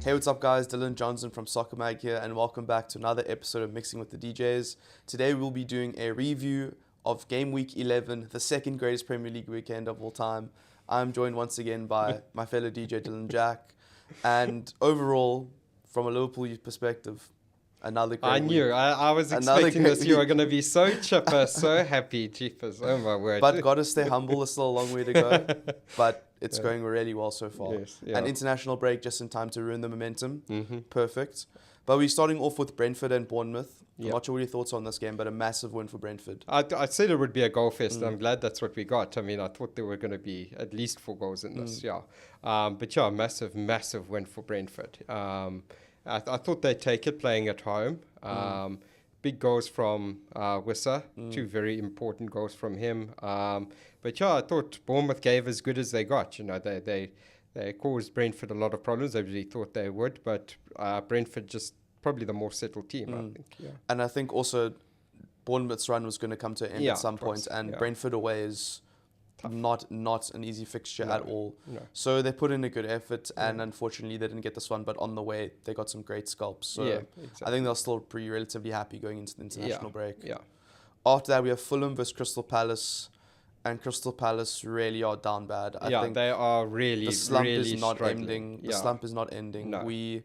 Hey, what's up, guys? Dylan Johnson from Soccer Mag here, and welcome back to another episode of Mixing with the DJs. Today, we'll be doing a review of Game Week 11, the second greatest Premier League weekend of all time. I'm joined once again by my fellow DJ Dylan Jack, and overall, from a Liverpool youth perspective, another great I knew. week. I was Another expecting great this. You week. are going to be so chipper, so happy. Jeepers. Oh, my word. But gotta stay humble. There's still a long way to go, but it's Yeah. going really well so far. Yes, yeah. An international break just in time to ruin the momentum. Mm-hmm. Perfect. But we're starting off with Brentford and Bournemouth. I'm Yep. not sure what your thoughts are on this game, but a massive win for Brentford. I said it would be a goal fest. I'm glad that's what we got. I mean, I thought there were going to be at least 4 goals in this, yeah. But yeah, massive win for Brentford. I thought they'd take it playing at home. Big goals from Wissa, 2 very important goals from him. But yeah, I thought Bournemouth gave as good as they got. You know, they caused Brentford a lot of problems. I really thought they would, but Brentford just probably the more settled team, I think. Yeah. And I think also Bournemouth's run was going to come to an end Yeah, at some it was, point, and yeah. Brentford away is not an easy fixture No, at all. no. So they put in a good effort, and unfortunately they didn't get this one, but on the way they got some great scalps. So Yeah, I exactly. think they'll still be relatively happy going into the international break. Yeah. After that, we have Fulham versus Crystal Palace, and Crystal Palace really are down bad. I think They are really, the slump really is not struggling. ending. The Yeah. slump is not ending. No. We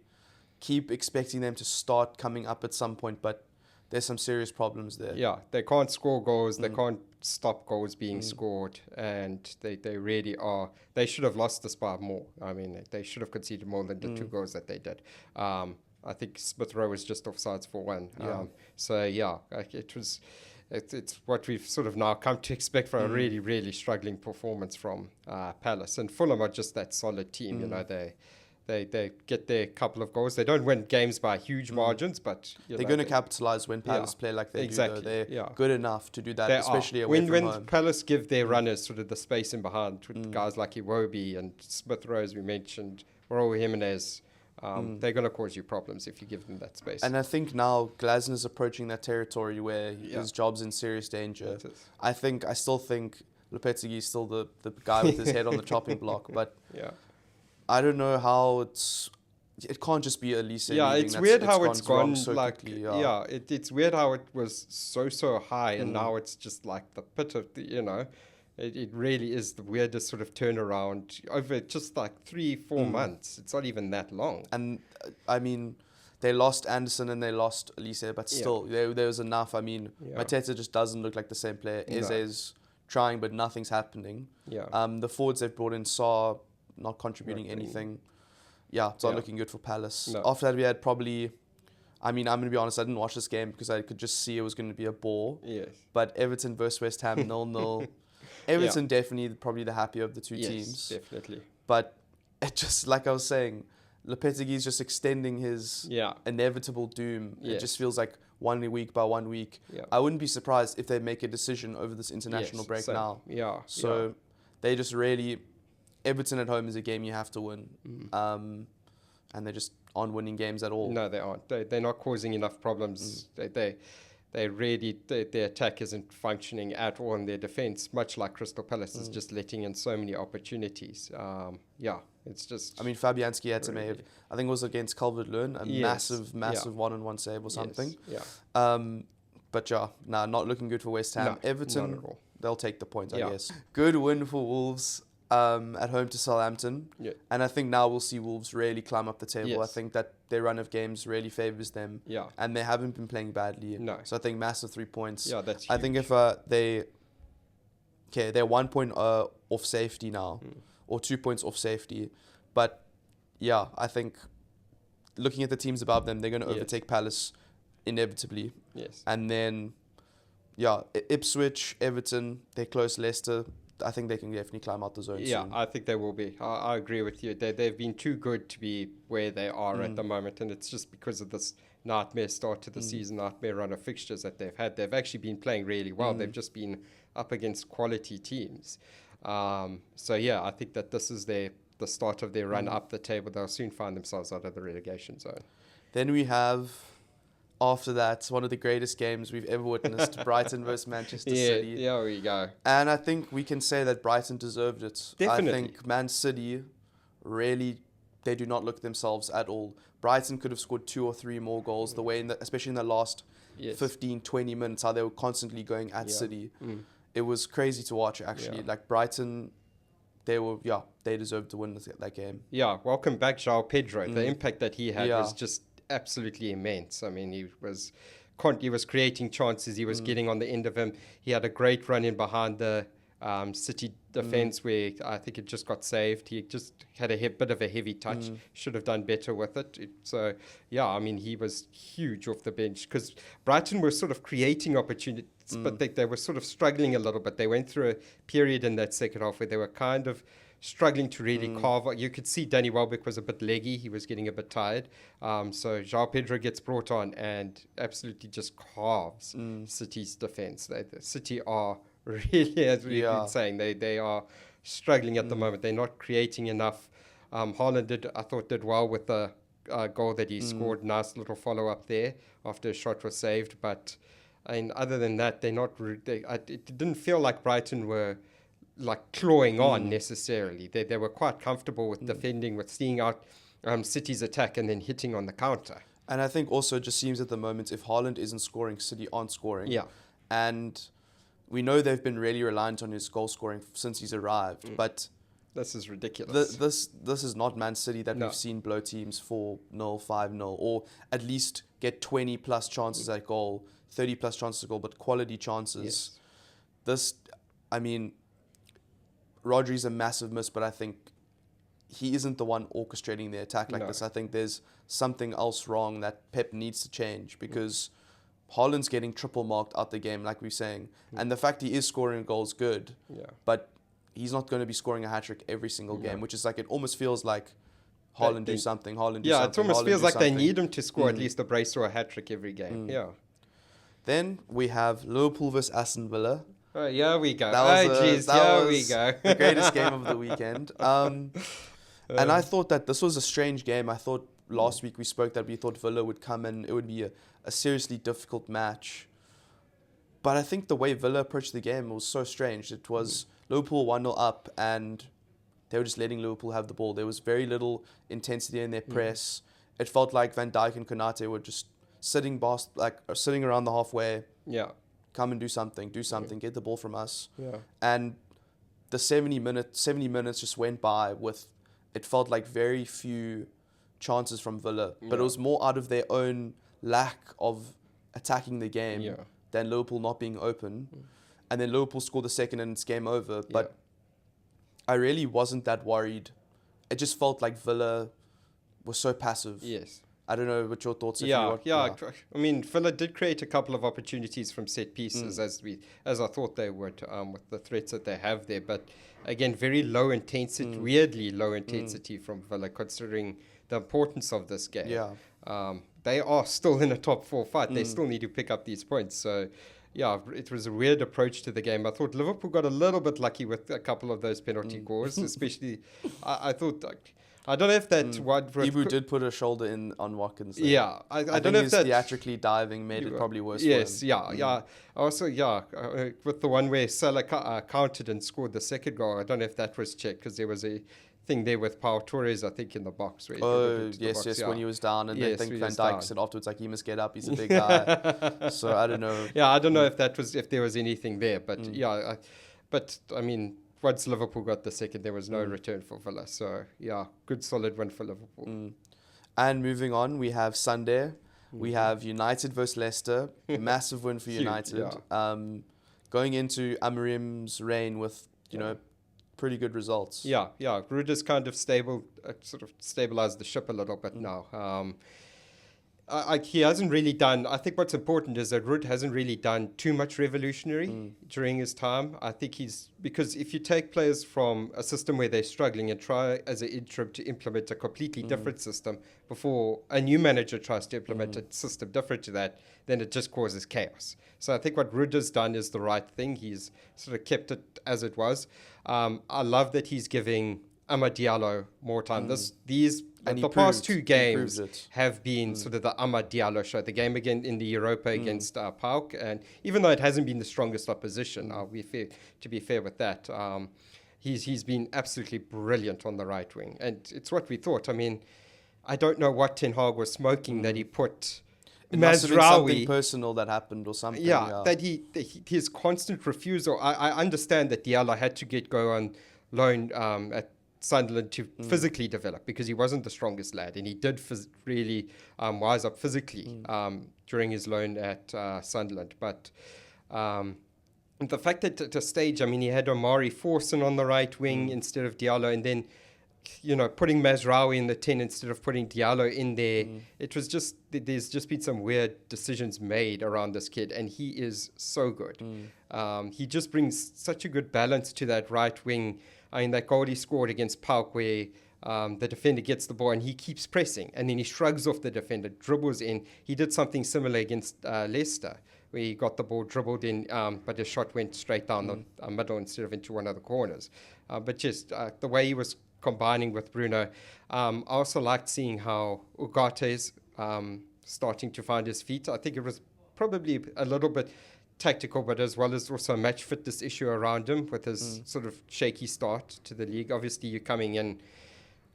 keep expecting them to start coming up at some point, but there's some serious problems there. Yeah, they can't score goals. They can't stop goals being scored, and they really are. They should have lost this by more. I mean, they should have conceded more than the 2 goals that they did. I think Smith Rowe was just offsides for 1. Yeah. So yeah, like it was. It's what we've sort of now come to expect from a really, really struggling performance from Palace. And Fulham are just that solid team. You know, they get their couple of goals. They don't win games by huge margins, but They're going to capitalize when Palace play like they exactly, do. Though. They're yeah. good enough to do that, They especially are. away when from home. Palace give their runners sort of the space in behind with guys like Iwobi and Smith Rowe, as we mentioned, Raul Jimenez, they're going to cause you problems if you give them that space. And I think now Glasner's approaching that territory where his job's in serious danger. It is. I still think Lopetegui is still the guy with his head on the chopping block, but Yeah. I don't know how it can't just be Elise. Yeah, leaving. it's weird how it's wrong gone. so Like, quickly, it's weird how it was so high, and now it's just like the pit of the, you know, it really is the weirdest sort of turnaround over just like 3-4 months. It's not even that long. And I mean, they lost Anderson and they lost Elise, but still, there was enough. I mean, Mateta just doesn't look like the same player. No. Eze's trying, but nothing's happening. Yeah. The forwards they've brought in Saw not contributing anything. Yeah, it's not looking good for Palace. No. After that, we had probably, I mean, I'm going to be honest, I didn't watch this game because I could just see it was going to be a bore. Yes. But Everton versus West Ham, 0-0. Everton definitely probably the happier of the two teams. Definitely. But it just, like I was saying, Lopetegui's just extending his inevitable doom. It just feels like 1 week by 1 week. Yeah. I wouldn't be surprised if they make a decision over this international break same. now. Yeah. So they just really, Everton at home is a game you have to win. And they just aren't winning games at all. No, they aren't. They're not causing enough problems. They really, their attack isn't functioning at all, and their defense, much like Crystal Palace, is just letting in so many opportunities. It's just. I mean, Fabianski had to make, I think it was against Calvert-Lewin, a massive one-on-one save or something. Yes. Yeah. But not looking good for West Ham. No, Everton, not at all. they'll take the points, I guess. Good win for Wolves at home to Southampton. Yeah. And I think now we'll see Wolves really climb up the table. Yes. I think that their run of games really favours them. Yeah. And they haven't been playing badly. No. So I think massive 3 points. Yeah, that's I think if they're 1 point off safety now, or 2 points off safety. But yeah, I think looking at the teams above them, they're going to overtake Palace inevitably. Yes. And then, Ipswich, Everton, they're close. Leicester, I think they can definitely climb out the zone soon. I think they will be. I agree with you. They've been too good to be where they are at the moment, and it's just because of this nightmare start to the season, nightmare run of fixtures that they've had. They've actually been playing really well. They've just been up against quality teams. I think that this is the start of their run up the table. They'll soon find themselves out of the relegation zone. Then we have, after that, one of the greatest games we've ever witnessed, Brighton versus Manchester City. Yeah, there we go. And I think we can say that Brighton deserved it. Definitely. I think Man City really they do not look themselves at all. Brighton could have scored 2 or 3 more goals. The way, especially in the last 15, 20 minutes, how they were constantly going at City. It was crazy to watch, actually. Like Brighton, they deserved to win that game. Yeah, welcome back, João Pedro. The impact that he had was just absolutely immense. I mean, he was creating chances. He was getting on the end of him. He had a great run in behind the City defence where I think it just got saved. He just had a bit of a heavy touch. Should have done better with it. So, yeah, I mean, he was huge off the bench because Brighton were sort of creating opportunities, but they were sort of struggling a little bit. They went through a period in that second half where they were kind of struggling to really carve. You could see Danny Welbeck was a bit leggy. He was getting a bit tired. So João Pedro gets brought on and absolutely just carves City's defence. City are really, as we've been saying, they are struggling at the moment. They're not creating enough. Haaland I thought did well with the goal that he scored. Nice little follow-up there after a shot was saved. But I mean, other than that, they're not. It didn't feel like Brighton were like clawing on necessarily. They were quite comfortable with defending, with seeing out City's attack and then hitting on the counter. And I think also it just seems at the moment if Haaland isn't scoring, City aren't scoring. Yeah. And we know they've been really reliant on his goal scoring since he's arrived, but this is ridiculous. This is not Man City that we've seen blow teams 4-0, 5-0, or at least get 20 plus chances at goal, 30 plus chances at goal, but quality chances. This, I mean, Rodri's a massive miss, but I think he isn't the one orchestrating the attack like this. I think there's something else wrong that Pep needs to change because Haaland's getting triple marked out the game, like we're saying. And the fact he is scoring goals good, but he's not going to be scoring a hat-trick every single game, which is like, it almost feels like Haaland do something, Haaland do something. Yeah, it almost feels like they need him to score at least a brace or a hat-trick every game. Yeah. Then we have Liverpool vs Aston Villa. Oh, here we go. That was we go. The greatest game of the weekend. And I thought that this was a strange game. I thought last week we spoke that we thought Villa would come in. It would be a seriously difficult match. But I think the way Villa approached the game was so strange. It was Liverpool 1-0 up and they were just letting Liverpool have the ball. There was very little intensity in their press. It felt like Van Dijk and Konate were just sitting around the halfway. Yeah. Come and do something, get the ball from us. Yeah. And the 70 minutes just went by with, it felt like very few chances from Villa. But it was more out of their own lack of attacking the game than Liverpool not being open. And then Liverpool scored the second and it's game over. But I really wasn't that worried. It just felt like Villa was so passive. Yes. I don't know what your thoughts are. I mean, Villa did create a couple of opportunities from set pieces, as I thought they would, with the threats that they have there. But again, very low intensity, weirdly low intensity from Villa, considering the importance of this game. Yeah. They are still in a top 4 fight. They still need to pick up these points. So, yeah, it was a weird approach to the game. I thought Liverpool got a little bit lucky with a couple of those penalty goals, especially. I thought. I don't know if that Ibu did put a shoulder in on Watkins. There. Yeah, I don't know if that theatrically diving made it probably worse. Yes, for him. yeah. Also, with the one where Salah countered and scored the second goal, I don't know if that was checked because there was a thing there with Pau Torres, I think, in the box. Where yes, when he was down, and I think Van Dijk said afterwards, like, he must get up. He's a big guy. So I don't know. Yeah, I don't know if there was anything there, but but I mean. Once Liverpool got the second, there was no return for Villa. So, yeah, good solid win for Liverpool. And moving on, we have Sunday. We have United versus Leicester. Massive win for United. Going into Amorim's reign with, pretty good results. Yeah. Rudi's kind of stabilized the ship a little bit now. He hasn't really done. I think what's important is that Ruud hasn't really done too much revolutionary during his time. I think because if you take players from a system where they're struggling and try as an interim to implement a completely different system before a new manager tries to implement a system different to that, then it just causes chaos. So I think what Ruud has done is the right thing. He's sort of kept it as it was. I love that he's giving Amad Diallo more time. The past 2 games have been sort of the Amad Diallo show. The game again in the Europa against PAOK, and even though it hasn't been the strongest opposition, to be fair with that, he's been absolutely brilliant on the right wing, and it's what we thought. I mean, I don't know what Ten Hag was smoking that he put It must have been something Mazraoui. personal that happened or something. Yeah, that his constant refusal. I understand that Diallo had to go on loan at Sunderland to physically develop because he wasn't the strongest lad, and he did really wise up physically during his loan at Sunderland. But the fact that at a stage, I mean, he had Omari Forson on the right wing instead of Diallo, and then putting Mazraoui in the 10 instead of putting Diallo in there. It was just, there's just been some weird decisions made around this kid, and he is so good. He just brings such a good balance to that right wing. I mean, that goal he scored against Pauk where the defender gets the ball and he keeps pressing, and then he shrugs off the defender, dribbles in. He did something similar against Leicester, where he got the ball dribbled in, but his shot went straight down the middle instead of into one of the corners. But just the way he was combining with Bruno. I also liked seeing how Ugarte is starting to find his feet. I think it was probably a little bit tactical, but as well as also a match fitness issue around him with his sort of shaky start to the league. Obviously, you're coming in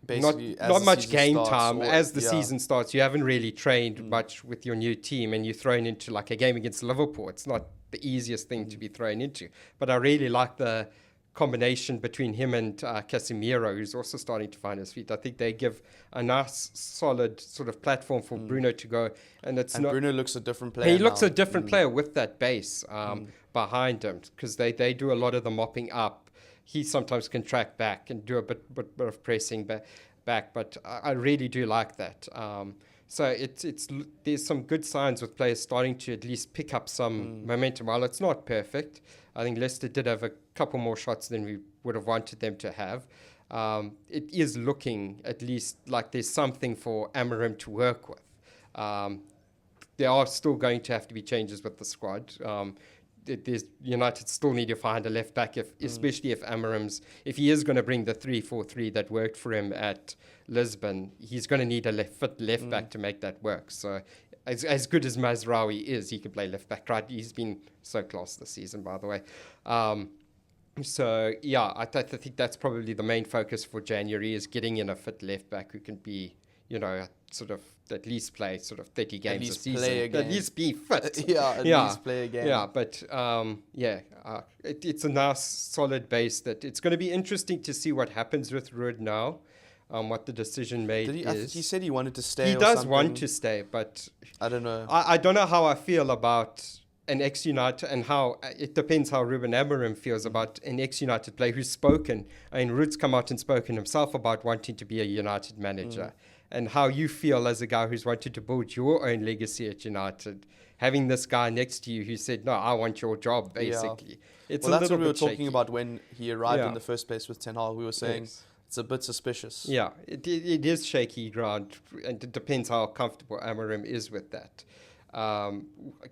Basically, not much game time. As the yeah. season starts, you haven't really trained much with your new team, and you're thrown into like a game against Liverpool. It's not the easiest thing to be thrown into. But I really like the combination between him and Casemiro, who's also starting to find his feet. I think they give a nice, solid sort of platform for Bruno to go. And Bruno looks a different player. He looks a different player with that base behind him, because they do a lot of the mopping up. He sometimes can track back and do a bit of pressing back, but I really do like that. So there's some good signs with players starting to at least pick up some momentum. While it's not perfect, I think Leicester did have a couple more shots than we would have wanted them to have. It is looking at least like there's something for Amorim to work with. There are still going to have to be changes with the squad. United still need to find a left back, especially if he is going to bring the 3-4-3 that worked for him at Lisbon. He's going to need a left back to make that work. So as good as Mazraoui is, he can play left back, right? He's been so class this season, by the way. So yeah, I think that's probably the main focus for January, is getting in a fit left back who can be, sort of at least play sort of 30 games a season. At least be fit. At least play a game. Yeah, but it's a nice solid base that it's going to be interesting to see what happens with Ruud now. What the decision made is. I think he said he wanted to stay. He does want to stay, but I don't know. I don't know how I feel about an ex-United, and how it depends how Ruben Amorim feels about an ex-United player who's spoken. I mean, Ruud's come out and spoken himself about wanting to be a United manager, and how you feel as a guy who's wanted to build your own legacy at United, having this guy next to you who said, "No, I want your job." Basically, that's what we were talking about when he arrived in the first place with Ten Hag. We were saying. Yes. It's a bit suspicious. Yeah, it is shaky ground, and it depends how comfortable Amorim is with that.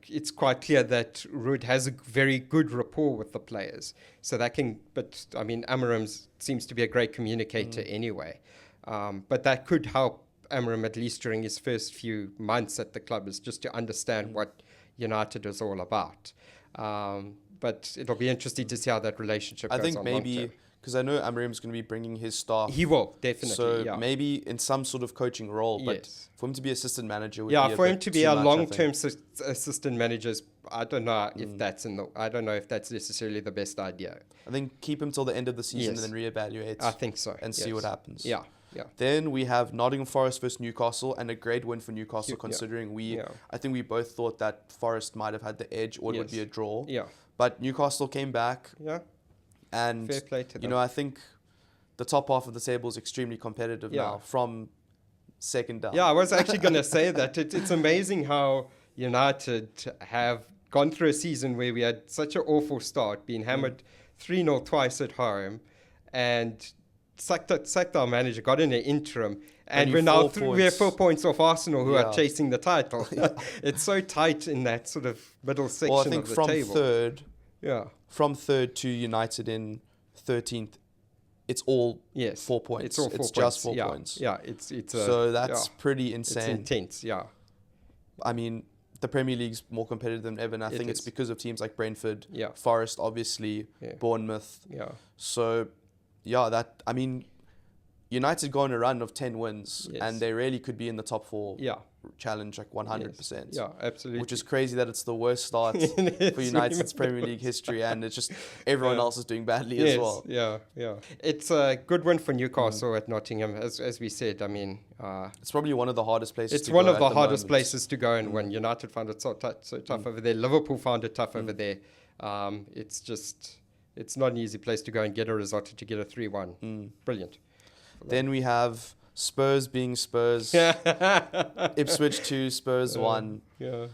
It's quite clear that Ruud has a very good rapport with the players, so that can. But I mean, Amorim seems to be a great communicator anyway. But that could help Amorim, at least during his first few months at the club, is just to understand what United is all about. But it'll be interesting to see how that relationship goes on. I think maybe. Because I know Amorim's going to be bringing his staff. He will, definitely. So maybe in some sort of coaching role, but for him to be assistant manager would be for him to be a long-term assistant manager, I don't know if that's necessarily the best idea. I think keep him till the end of the season and then reevaluate. I think so. And see what happens. Yeah. Then we have Nottingham Forest versus Newcastle, and a great win for Newcastle considering I think we both thought that Forest might have had the edge or it would be a draw. Yeah. But Newcastle came back. Yeah. And, fair play to them. I think the top half of the table is extremely competitive now from second down. Yeah, I was actually going to say that. It's amazing how United have gone through a season where we had such an awful start, being hammered 3-0 twice at home, and sacked our manager, got in an interim, and we're 4 points off Arsenal, who are chasing the title. It's so tight in that sort of middle section of the table. From third to United in 13th, it's all 4 points. It's all 4 points. Just 4 points. Yeah, it's so that's pretty insane. It's intense, I mean, the Premier League's more competitive than ever, and I think it's because of teams like Brentford, Forest, obviously, Bournemouth. Yeah. So I mean, United go on a run of 10 wins, Yes. and they really could be in the top 4 Yeah. challenge, like 100%. Yeah, absolutely. Which is crazy that it's the worst start It for is United's really Premier League history, and it's just everyone Yeah. else is doing badly Yes, as well. yeah. It's a good win for Newcastle at Nottingham, as we said. I mean, It's probably one of the hardest places it's to one go of the at hardest moment. places to go and win. United found it so tough over there. Liverpool found it tough over there. It's not an easy place to go and get a result, to get a 3-1. Brilliant. Then we have Spurs being Spurs, Ipswich 2, Spurs 1. Yeah.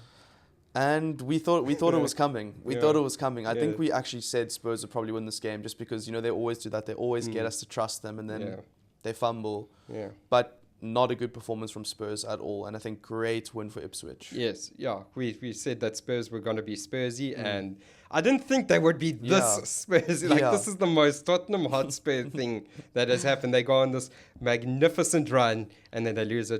And we thought it was coming. We thought it was coming. I think Yeah. we actually said Spurs would probably win this game, just because, they always do that. They always get us to trust them, and then they fumble. Yeah. But not a good performance from Spurs at all. And I think great win for Ipswich. Yes, yeah. We said that Spurs were going to be Spursy, and I didn't think they would be this Spursy. Like, this is the most Tottenham Hotspur thing that has happened. They go on this magnificent run, and then they lose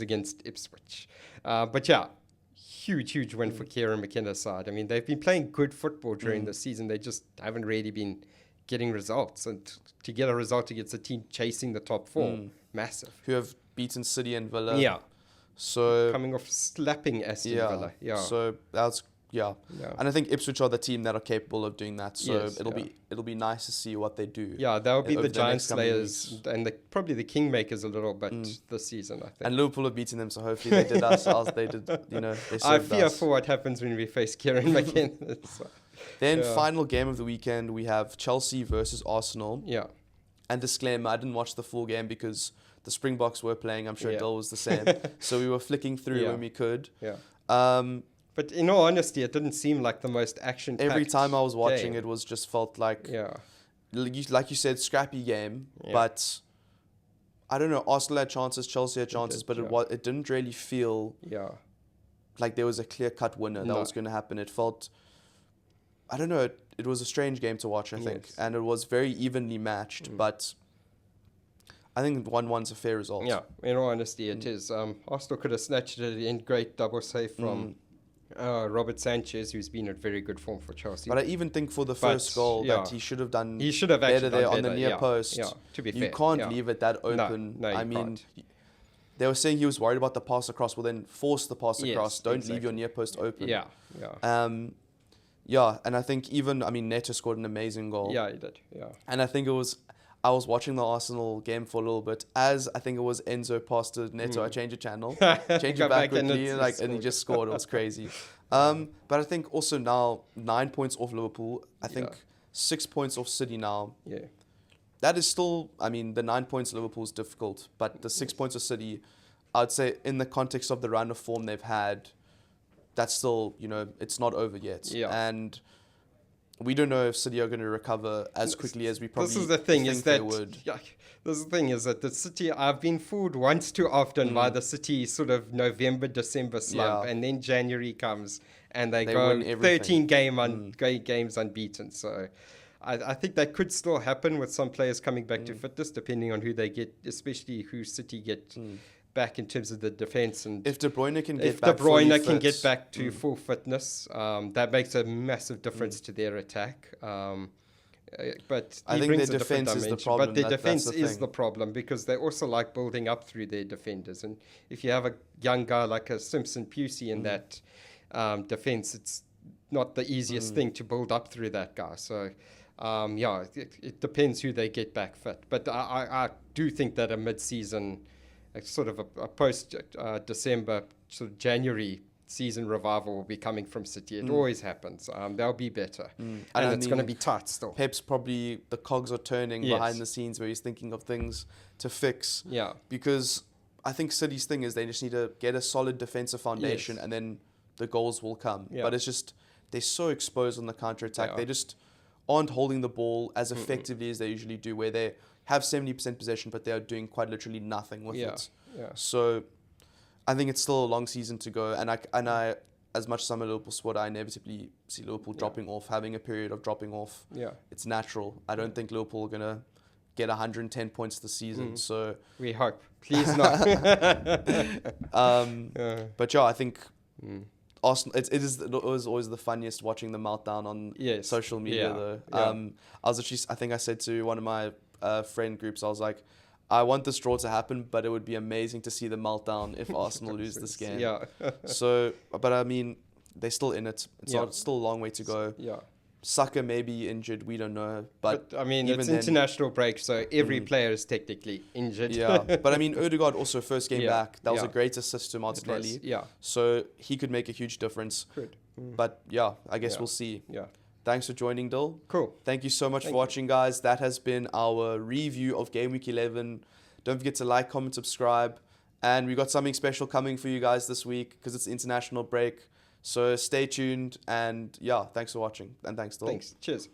against Ipswich. But yeah, huge win for Kieran McKenna's side. I mean, they've been playing good football during the season. They just haven't really been getting results. And to get a result against a team chasing the top 4, massive. Who have beaten City and Villa. Yeah. So Coming off slapping Aston Villa. Yeah. So that's and I think Ipswich are the team that are capable of doing that. So Yes, it'll be nice to see what they do. Yeah, they'll be over the the giant next coming slayers and probably the kingmakers a little bit this season, I think. And Liverpool have beaten them, so hopefully they did us. They did, they served I fear us. for what happens when we face Kieran McKenna. Then final game of the weekend, we have Chelsea versus Arsenal. Yeah. And disclaimer, I didn't watch the full game because the Springboks were playing. I'm sure Dill was the same. So we were flicking through when we could. Yeah. But in all honesty, it didn't seem like the most action-packed every time I was watching, game. it was just felt like, Yeah. like you said, scrappy game. Yeah. But I don't know. Arsenal had chances, Chelsea had chances, but it didn't really feel like there was a clear-cut winner that was going to happen. It felt, I don't know. It was a strange game to watch, I think, and it was very evenly matched. But I think 1-1's a fair result. Yeah, in all honesty, it is. Arsenal could have snatched it in great double save from Robert Sanchez, who's been in very good form for Chelsea. But I even think for the first goal that he should have done better there on the near post. Yeah, to be fair. You can't leave it that open. No, I mean, they were saying he was worried about the pass across. Well, then force the pass across. Don't leave your near post open. Yeah. And I think Neto scored an amazing goal. Yeah, he did. Yeah. And I think I was watching the Arsenal game for a little bit as I think it was Enzo passed to Neto. I changed the channel, changed it back quickly, and he just scored. It was crazy. But I think also now 9 points off Liverpool. I think 6 points off City now. Yeah. That is still, the 9 points Liverpool is difficult, but the 6 points of City, I'd say in the context of the run of form they've had, that's still, it's not over yet. Yeah. And we don't know if City are going to recover as quickly as we probably This is the thing, think is that they would. this is the thing is that the City, I've been fooled once too often by the City sort of November, December slump, and then January comes and they go win everything. 13 games unbeaten. So I think that could still happen with some players coming back to fitness, depending on who they get, especially who City get back in terms of the defense. And if De Bruyne can get back to full fitness, that makes a massive difference to their attack. But I think their defense is the problem. But their defense that's is thing. the problem because they also like building up through their defenders. And if you have a young guy like a Simpson Pusey in that defense, it's not the easiest thing to build up through that guy. So, it depends who they get back fit. But I do think that a mid-season, sort of a post-December, sort of January season revival will be coming from City. It always happens. They'll be better. And it's going to be tight still. Pep's probably, the cogs are turning behind the scenes where he's thinking of things to fix. Yeah. Because I think City's thing is they just need to get a solid defensive foundation and then the goals will come. Yeah. But it's just, they're so exposed on the counter-attack. They just aren't holding the ball as effectively as they usually do, where they have 70% possession, but they are doing quite literally nothing with it. Yeah. So I think it's still a long season to go, and I as much as I'm a Liverpool supporter, I inevitably see Liverpool dropping off, having a period of dropping off. Yeah. It's natural. I don't think Liverpool are gonna get 110 points this season. So we hope. Please not. But I think Arsenal. It was always the funniest watching the meltdown on social media though. I was actually, I think I said to one of my friend groups, I was like, I want this draw to happen, but it would be amazing to see the meltdown if Arsenal lose this game. Yeah. So, but I mean, they're still in it. It's Yeah. not, still a long way to go. Yeah. Saka may be injured, we don't know. But I mean, even it's then- international break, so every player is technically injured. yeah, but I mean, Odegaard also first game Yeah, back. That was yeah. a great assist to It was, Martinelli. yeah. So he could make a huge difference. Good. But yeah, I guess Yeah. we'll see. Yeah. Thanks for joining, Dill. Cool. Thank you so much Thank for you. watching, guys. That has been our review of Game Week 11. Don't forget to like, comment, subscribe. And we got something special coming for you guys this week because it's international break. So stay tuned. And yeah, thanks for watching. And thanks, Dill. Thanks. Cheers.